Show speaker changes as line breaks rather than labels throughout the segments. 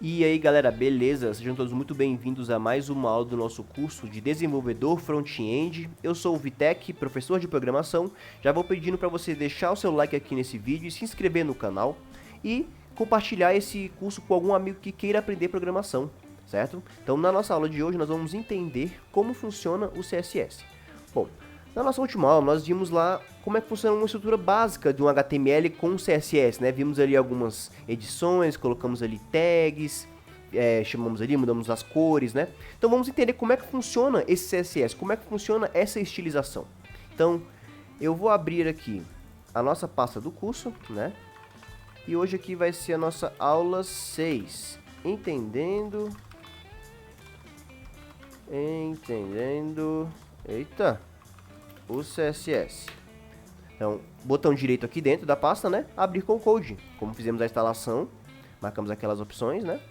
E aí galera, beleza? Sejam todos muito bem-vindos a mais uma aula do nosso curso de desenvolvedor front-end. Eu sou o Vitec, professor de programação. Já vou pedindo para você deixar o seu like aqui nesse vídeo e se inscrever no canal e compartilhar esse curso com algum amigo que queira aprender programação, certo? Então na nossa aula de hoje nós vamos entender como funciona o CSS. Bom, na nossa última aula nós vimos lá como é que funciona uma estrutura básica de um HTML com CSS, né? Vimos ali algumas edições, colocamos ali tags, chamamos ali, mudamos as cores, né? Então vamos entender como é que funciona esse CSS, como é que funciona essa estilização. Então eu vou abrir aqui a nossa pasta do curso, né? E hoje aqui vai ser a nossa aula 6, eita, o CSS. Então, botão direito aqui dentro da pasta, né? Abrir com code. Como fizemos a instalação, marcamos aquelas opções, né?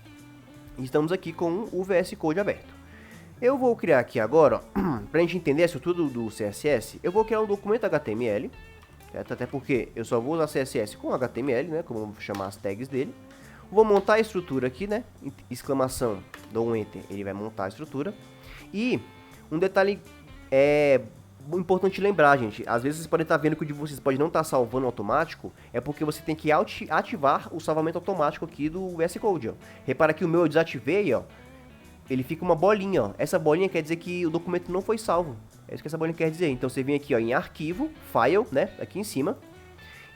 E estamos aqui com o VS Code aberto. Eu vou criar aqui agora, para a gente entender a estrutura do CSS, eu vou criar um documento HTML, certo? Até porque eu só vou usar CSS com HTML, né? Como eu vou chamar as tags dele. Vou montar a estrutura aqui, né? Exclamação, dou um enter, ele vai montar a estrutura. E um detalhe importante lembrar, gente, às vezes vocês podem estar vendo que o de vocês pode não estar salvando automático, é porque você tem que ativar o salvamento automático aqui do VS Code, ó. Repara que o meu eu desativei, ó, ele fica uma bolinha, ó. Essa bolinha quer dizer que o documento não foi salvo, é isso que essa bolinha quer dizer. Então você vem aqui, ó, em arquivo, file, né, aqui em cima,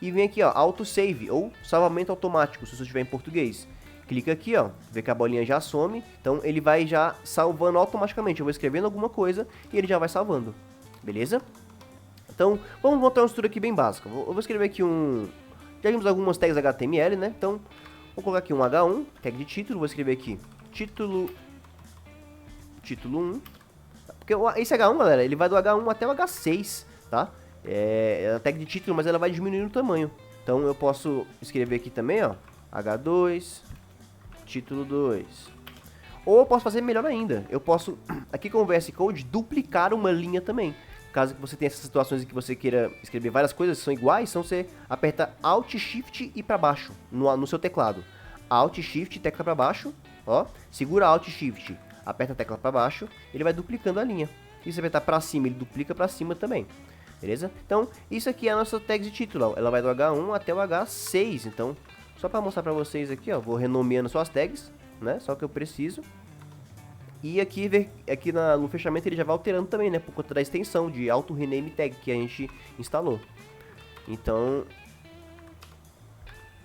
e vem aqui, ó, autosave, ou salvamento automático, se você estiver em português. Clica aqui, ó, vê que a bolinha já some, então ele vai já salvando automaticamente. Eu vou escrevendo alguma coisa e ele já vai salvando, beleza? Então, vamos montar uma estrutura aqui bem básica. Eu vou escrever aqui já vimos algumas tags HTML, né? Então, vou colocar aqui um H1, tag de título, vou escrever aqui título 1. Porque esse H1, galera, ele vai do H1 até o H6, tá? É a tag de título, mas ela vai diminuindo o tamanho. Então, eu posso escrever aqui também, ó, H2... título 2. Ou eu posso fazer melhor ainda. Eu posso, aqui com o VS Code, duplicar uma linha também. Caso que você tenha essas situações em que você queira escrever várias coisas que são iguais, então você aperta Alt, Shift e para baixo no seu teclado. Alt, Shift, tecla para baixo, ó. Segura Alt, Shift, aperta a tecla para baixo, ele vai duplicando a linha. E se apertar para cima, ele duplica para cima também. Beleza? Então, isso aqui é a nossa tag de título, ó. Ela vai do H1 até o H6, então... Só para mostrar para vocês aqui, ó, vou renomeando suas tags, né? Só que eu preciso. E aqui no fechamento ele já vai alterando também, né? Por conta da extensão de auto rename tag que a gente instalou. Então,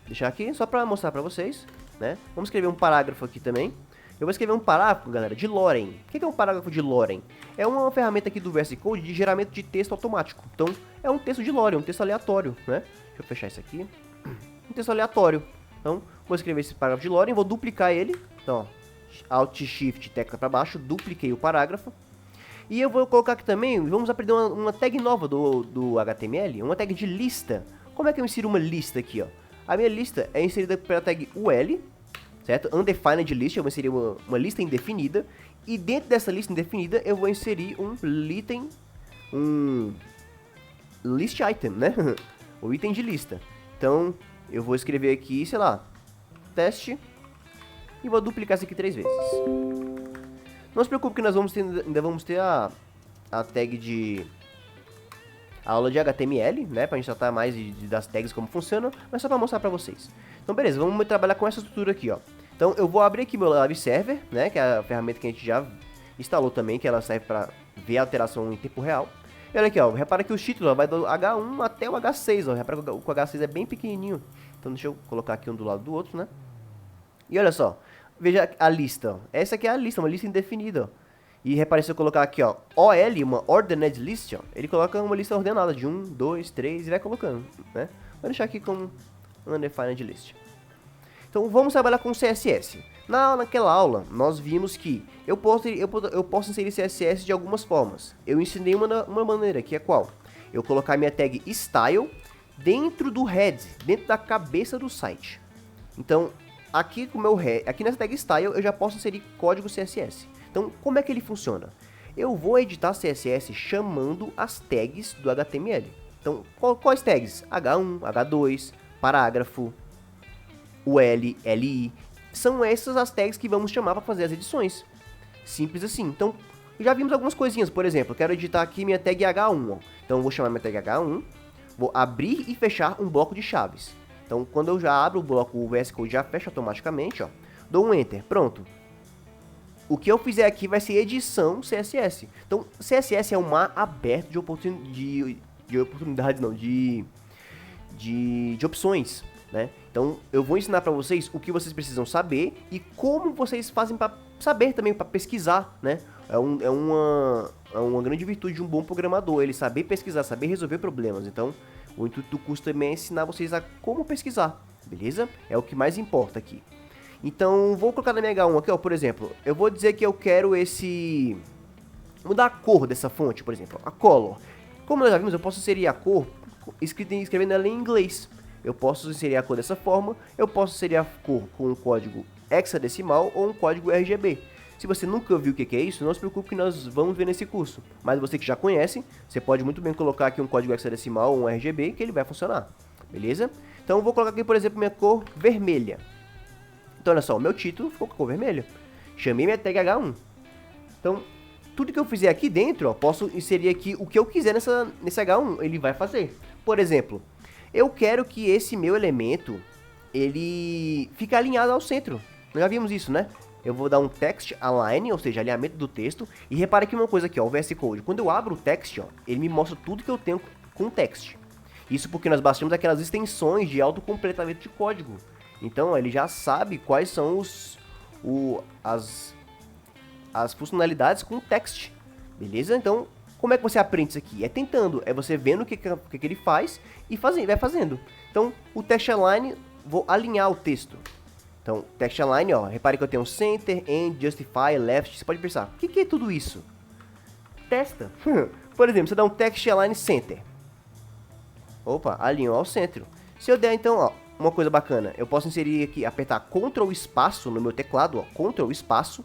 deixar aqui só para mostrar para vocês, né? Vamos escrever um parágrafo aqui também. Eu vou escrever um parágrafo, galera, de Loren. O que é um parágrafo de Loren? É uma ferramenta aqui do VS Code de geramento de texto automático. Então, é um texto de Loren, um texto aleatório, né? Deixa eu fechar isso aqui. Um texto aleatório. Então, vou escrever esse parágrafo de Loren, vou duplicar ele. Então, ó, Alt, Shift, tecla para baixo, dupliquei o parágrafo. E eu vou colocar aqui também, vamos aprender uma tag nova do HTML, uma tag de lista. Como é que eu insiro uma lista aqui, ó? A minha lista é inserida pela tag UL, certo? Undefined list, eu vou inserir uma lista indefinida. E dentro dessa lista indefinida, eu vou inserir um list item, né? O item de lista. Então, eu vou escrever aqui, sei lá, teste, e vou duplicar isso aqui 3 vezes. Não se preocupe que nós ainda vamos ter a tag de... a aula de HTML, né, pra gente tratar mais das tags, como funciona, mas só pra mostrar pra vocês. Então, beleza, vamos trabalhar com essa estrutura aqui, ó. Então, eu vou abrir aqui meu Live Server, né, que é a ferramenta que a gente já instalou também, que ela serve pra ver a alteração em tempo real. E olha aqui, ó, repara que o título vai do H1 até o H6, ó, repara que o H6 é bem pequenininho. Então deixa eu colocar aqui um do lado do outro, né? E olha só, veja a lista, ó. Essa aqui é a lista, uma lista indefinida, ó. E repare se eu colocar aqui, ó, OL, uma Ordered List, ó, ele coloca uma lista ordenada de 1, 2, 3 e vai colocando, né? Vou deixar aqui como Undefined List. Então vamos trabalhar com CSS. Naquela aula, nós vimos que eu posso inserir CSS de algumas formas. Eu ensinei uma maneira, que é qual? Eu colocar minha tag Style dentro do head, dentro da cabeça do site. Então, aqui com o meu head, aqui nessa tag Style, eu já posso inserir código CSS. Então, como é que ele funciona? Eu vou editar CSS chamando as tags do HTML. Então, quais tags? H1, H2, parágrafo, UL, LI. são essas as tags que vamos chamar para fazer as edições. Simples assim. Então, já vimos algumas coisinhas. Por exemplo, eu quero editar aqui minha tag H1. Ó. Então, eu vou chamar minha tag H1, vou abrir e fechar um bloco de chaves. Então, quando eu já abro o bloco, o VS Code já fecha automaticamente, ó. Dou um Enter, pronto. O que eu fizer aqui vai ser edição CSS. Então, CSS é um mar aberto de oportunidades, não, de opções, né? Então, eu vou ensinar para vocês o que vocês precisam saber e como vocês fazem para saber também, para pesquisar, né? É uma grande virtude de um bom programador, ele saber pesquisar, saber resolver problemas. Então, o intuito do curso também é ensinar vocês a como pesquisar, beleza? É o que mais importa aqui. Então, vou colocar na minha H1 aqui, ó, por exemplo, eu vou dizer que eu quero mudar a cor dessa fonte, por exemplo, a color. Como nós já vimos, eu posso inserir a cor escrevendo ela em inglês. Eu posso inserir a cor dessa forma, eu posso inserir a cor com um código hexadecimal ou um código RGB. Se você nunca viu o que é isso, não se preocupe que nós vamos ver nesse curso. Mas você que já conhece, você pode muito bem colocar aqui um código hexadecimal ou um RGB que ele vai funcionar, beleza? Então eu vou colocar aqui, por exemplo, minha cor vermelha. Então olha só, o meu título ficou com a cor vermelha. Chamei minha tag H1. Então, tudo que eu fizer aqui dentro, ó, posso inserir aqui o que eu quiser nesse H1, ele vai fazer. Por exemplo, eu quero que esse meu elemento, ele fique alinhado ao centro. Nós já vimos isso, né? Eu vou dar um text align, ou seja, alinhamento do texto. E repare aqui uma coisa aqui, ó, o VS Code. Quando eu abro o text, ó, ele me mostra tudo que eu tenho com o text. Isso porque nós baixamos aquelas extensões de autocompletamento de código. Então, ó, ele já sabe quais são as funcionalidades com o text. Beleza? Então, como é que você aprende isso aqui? É tentando, é você vendo o que ele faz e vai fazendo. Então, o text align, vou alinhar o texto. Então, text align, ó, repare que eu tenho center, end, justify, left. Você pode pensar, o que é tudo isso? Testa. Por exemplo, você dá um text align center. Opa, alinhou ao centro. Se eu der, então, ó, uma coisa bacana, eu posso inserir aqui, apertar Ctrl espaço no meu teclado, ó, Ctrl espaço.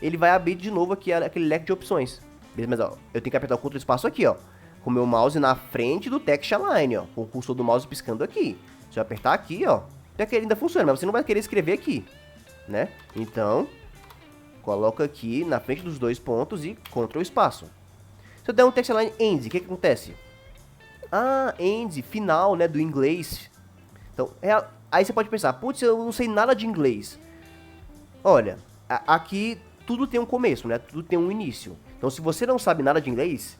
Ele vai abrir de novo aqui aquele leque de opções. Beleza, mas ó, eu tenho que apertar o Ctrl espaço aqui, ó, com o meu mouse na frente do text align, ó, com o cursor do mouse piscando aqui. Se eu apertar aqui, ó, até que ele ainda funciona, mas você não vai querer escrever aqui, né? Então, coloca aqui na frente dos dois pontos e Ctrl espaço. Se eu der um text align end, o que acontece? Ah, end, final, né, do inglês. Então, aí você pode pensar, putz, eu não sei nada de inglês. Olha, aqui tudo tem um começo, né? Tudo tem um início. Então, se você não sabe nada de inglês,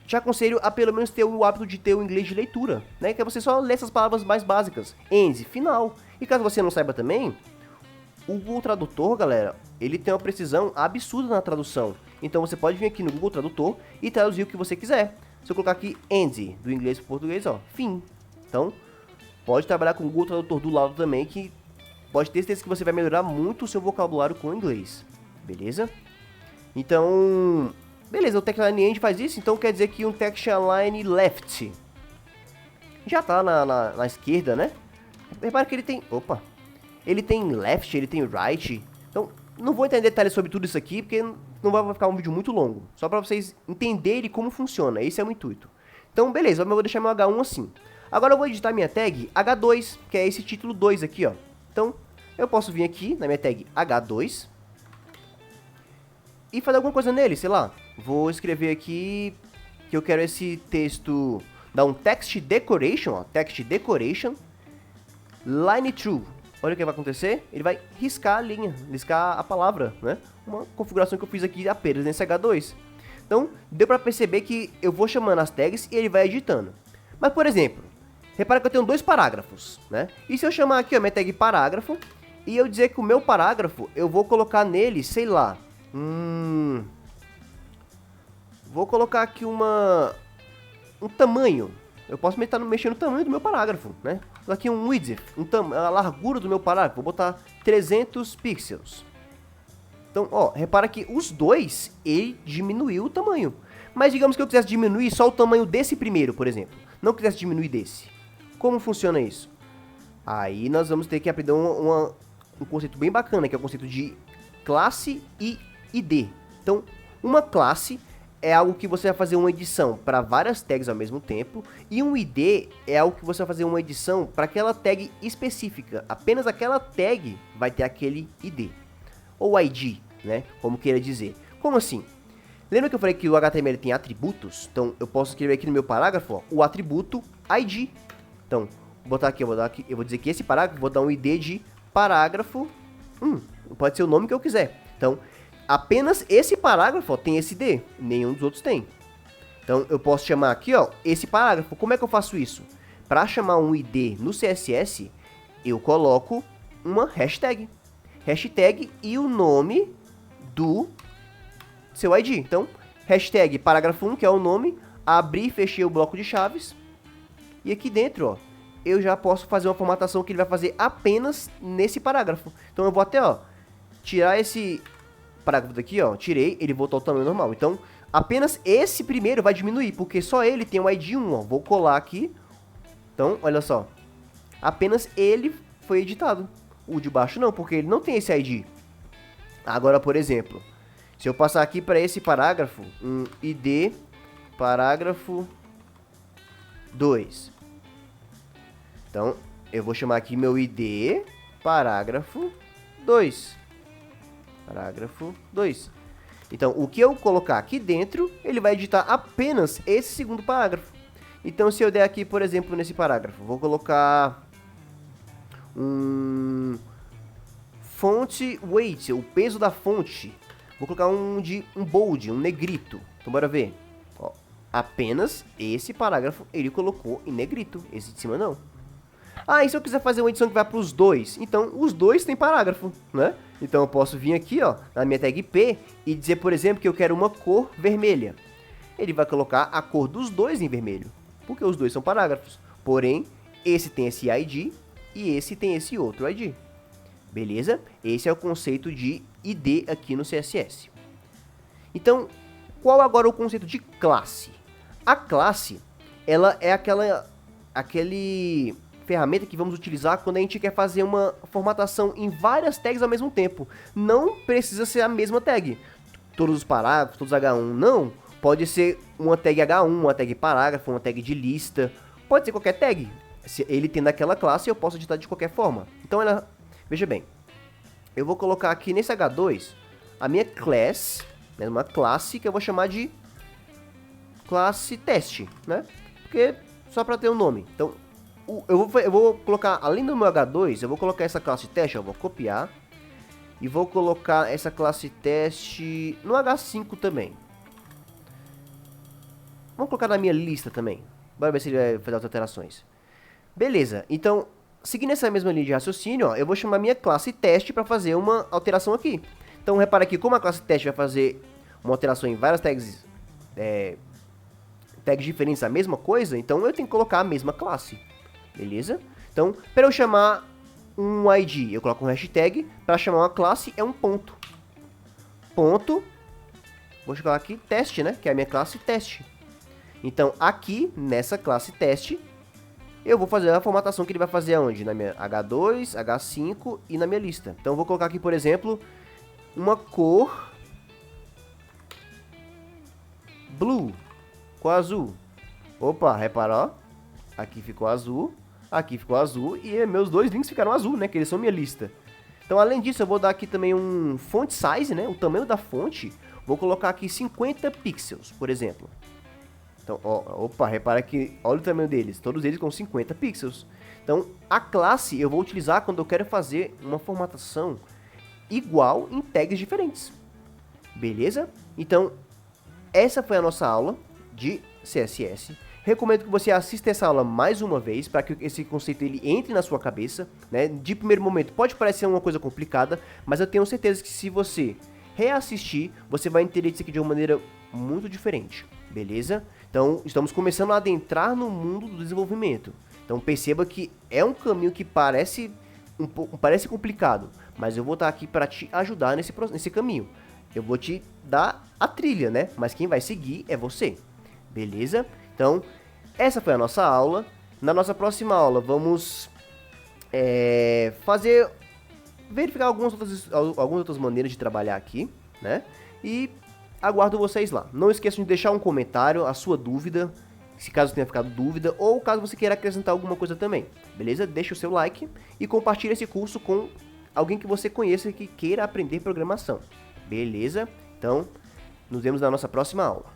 te aconselho a pelo menos ter o hábito de ter o inglês de leitura, né? Que é você só ler essas palavras mais básicas. End, final. E caso você não saiba também, o Google Tradutor, galera, ele tem uma precisão absurda na tradução. Então, você pode vir aqui no Google Tradutor e traduzir o que você quiser. Se eu colocar aqui end, do inglês para o português, ó, fim. Então, pode trabalhar com o Google Tradutor do lado também, que pode ter certeza que você vai melhorar muito o seu vocabulário com o inglês. Beleza? Então, beleza, o text align end faz isso, então quer dizer que um text align left já tá na esquerda, né? Repara que ele tem, ele tem left, ele tem right. Então, não vou entrar em detalhes sobre tudo isso aqui, porque não vai ficar um vídeo muito longo. Só para vocês entenderem como funciona, esse é o intuito. Então, beleza, eu vou deixar meu H1 assim. Agora eu vou editar minha tag H2, que é esse título 2 aqui, ó. Então, eu posso vir aqui na minha tag H2 e fazer alguma coisa nele, sei lá. Vou escrever aqui que eu quero esse texto, dar um text decoration, ó, text decoration, line through. Olha o que vai acontecer, ele vai riscar a linha, riscar a palavra, né? Uma configuração que eu fiz aqui apenas nesse H2. Então, deu pra perceber que eu vou chamando as tags e ele vai editando. Mas, por exemplo, repara que eu tenho dois parágrafos, né? E se eu chamar aqui, ó, minha tag parágrafo, e eu dizer que o meu parágrafo, eu vou colocar nele, sei lá, vou colocar aqui um tamanho. Eu posso mexer no tamanho do meu parágrafo, né? Aqui um width, a largura do meu parágrafo, vou botar 300 pixels. Então, ó, repara que os dois, ele diminuiu o tamanho. Mas digamos que eu quisesse diminuir só o tamanho desse primeiro, por exemplo. Não quisesse diminuir desse. Como funciona isso? Aí nós vamos ter que aprender um conceito bem bacana, que é o conceito de classe e ID. Então, uma classe é algo que você vai fazer uma edição para várias tags ao mesmo tempo, e um ID é algo que você vai fazer uma edição para aquela tag específica. Apenas aquela tag vai ter aquele ID, ou ID, né, como queira dizer. Como assim? Lembra que eu falei que o HTML tem atributos? Então eu posso escrever aqui no meu parágrafo, ó, o atributo ID. Então, vou botar aqui, eu vou dizer que esse parágrafo, vou dar um ID de parágrafo 1. Pode ser o nome que eu quiser. Então, apenas esse parágrafo, ó, tem esse ID, nenhum dos outros tem. Então, eu posso chamar aqui, ó, esse parágrafo. Como é que eu faço isso? Para chamar um ID no CSS, eu coloco uma hashtag. Hashtag e o nome do seu ID. Então, hashtag parágrafo 1, que é o nome, abri e fechei o bloco de chaves. E aqui dentro, ó, eu já posso fazer uma formatação que ele vai fazer apenas nesse parágrafo. Então, eu vou até, ó, tirar esse parágrafo daqui, ó, tirei, ele voltou ao tamanho normal. Então, apenas esse primeiro vai diminuir, porque só ele tem o ID 1, ó. Vou colar aqui. Então, olha só. Apenas ele foi editado. O de baixo não, porque ele não tem esse ID. Agora, por exemplo, se eu passar aqui para esse parágrafo, um ID parágrafo 2. Então, eu vou chamar aqui meu ID parágrafo 2. Parágrafo 2. Então, o que eu colocar aqui dentro, ele vai editar apenas esse segundo parágrafo. Então, se eu der aqui, por exemplo, nesse parágrafo, vou colocar um font weight, o peso da fonte. Vou colocar um bold, um negrito. Então, bora ver. Ó, apenas esse parágrafo ele colocou em negrito. Esse de cima não. Ah, e se eu quiser fazer uma edição que vai para os dois? Então, os dois têm parágrafo, né? Então, eu posso vir aqui, ó, na minha tag P e dizer, por exemplo, que eu quero uma cor vermelha. Ele vai colocar a cor dos dois em vermelho, porque os dois são parágrafos. Porém, esse tem esse ID e esse tem esse outro ID. Beleza? Esse é o conceito de ID aqui no CSS. Então, qual agora é o conceito de classe? A classe, ela é aquele ferramenta que vamos utilizar quando a gente quer fazer uma formatação em várias tags ao mesmo tempo. Não precisa ser a mesma tag. Todos os parágrafos, todos H1, não. Pode ser uma tag H1, uma tag parágrafo, uma tag de lista. Pode ser qualquer tag. Se ele tem naquela classe, eu posso editar de qualquer forma. Então, veja bem. Eu vou colocar aqui nesse H2 a minha class, né, uma classe que eu vou chamar de classe teste, né? Porque só para ter um nome. Então, eu vou colocar, além do meu H2, eu vou colocar essa classe teste, eu vou copiar. E vou colocar essa classe teste no H5 também. Vamos colocar na minha lista também. Bora ver se ele vai fazer as alterações. Beleza, então, seguindo essa mesma linha de raciocínio, ó, eu vou chamar minha classe teste para fazer uma alteração aqui. Então, repara aqui, como a classe teste vai fazer uma alteração em várias tags, tags diferentes, a mesma coisa, então eu tenho que colocar a mesma classe. Beleza? Então, para eu chamar um ID, eu coloco um hashtag. Para chamar uma classe, é um ponto. Ponto. Vou colocar aqui teste, né? Que é a minha classe teste. Então, aqui, nessa classe teste, eu vou fazer a formatação que ele vai fazer aonde? Na minha H2, H5 e na minha lista. Então, eu vou colocar aqui, por exemplo, uma cor blue, com azul. Opa, repara, ó. Aqui ficou azul. Aqui ficou azul e meus dois links ficaram azul, né? Que eles são minha lista. Então, além disso, eu vou dar aqui também um font size, né? O tamanho da fonte. Vou colocar aqui 50 pixels, por exemplo. Então, ó, opa, repara que, olha o tamanho deles. Todos eles com 50 pixels. Então, a classe eu vou utilizar quando eu quero fazer uma formatação igual em tags diferentes. Beleza? Então, essa foi a nossa aula de CSS. Recomendo que você assista essa aula mais uma vez, para que esse conceito ele entre na sua cabeça, né? De primeiro momento pode parecer uma coisa complicada, mas eu tenho certeza que se você reassistir, você vai entender isso aqui de uma maneira muito diferente, beleza? Então, estamos começando a adentrar no mundo do desenvolvimento. Então, perceba que é um caminho que parece complicado, mas eu vou estar aqui para te ajudar nesse caminho. Eu vou te dar a trilha, né? Mas quem vai seguir é você, beleza? Então, essa foi a nossa aula. Na nossa próxima aula, vamos verificar algumas outras maneiras de trabalhar aqui, né? E Aguardo vocês lá. Não esqueçam de deixar um comentário, a sua dúvida, se caso tenha ficado dúvida, ou caso você queira acrescentar alguma coisa também, beleza? Deixa o seu like e compartilhe esse curso com alguém que você conheça que queira aprender programação, beleza? Então, nos vemos na nossa próxima aula.